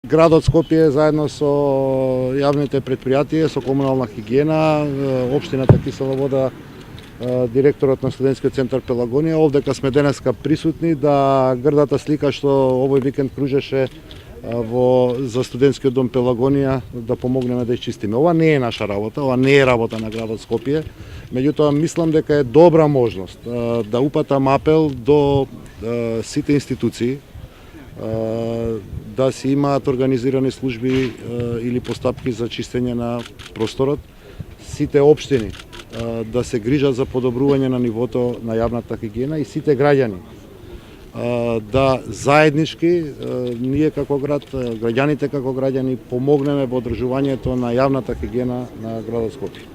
Градот Скопје заедно со јавните предпријатија, со комунална хигиена, општината Кисела Вода, директорот на студентскиот центар Пелагонија, овдека сме денеска присутни да грдата слика што овој викенд кружеше за студентскиот дом Пелагонија да помогнеме да исчистиме. Ова не е наша работа, ова не е работа на градот Скопје, меѓутоа мислам дека е добра можност да упатам апел до сите институции да си имаат организирани служби или постапки за чистење на просторот, сите општини да се грижат за подобрување на нивото на јавната хигиена и сите граѓани да заеднички ние како град, граѓаните како граѓани помогнеме во одржувањето на јавната хигиена на градот Скопје.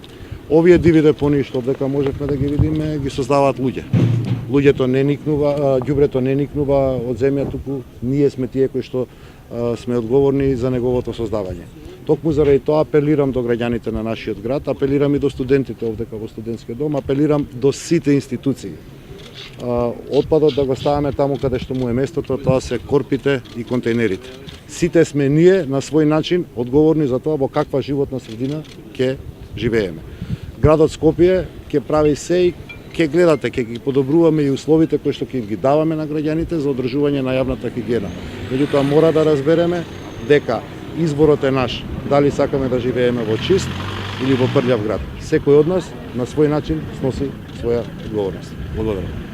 Овие диви депонии што дека можевме да ги видиме ги создаваат луѓе. Луѓето не никнува, ѓубрето не никнува од земја, туку ние сме тие кои што сме одговорни за неговото создавање. Токму заради тоа апелирам до граѓаните на нашиот град, апелирам и до студентите овдека во студентскиот дом, апелирам до сите институции. Отпадот да го ставаме таму каде што му е местото, тоа се корпите и контейнерите. Сите сме ние на свој начин одговорни за тоа во каква животна средина ќе живееме. Градот Скопје ќе прави се и ќе гледате, ќе ги подобруваме и условите кои што ќе ги даваме на граѓаните за одржување на јавната хигиена. Меѓутоа мора да разбереме дека изборот е наш, дали сакаме да живееме во чист или во прљав град. Секој од нас на свој начин сноси своја одговорност. Благодарам.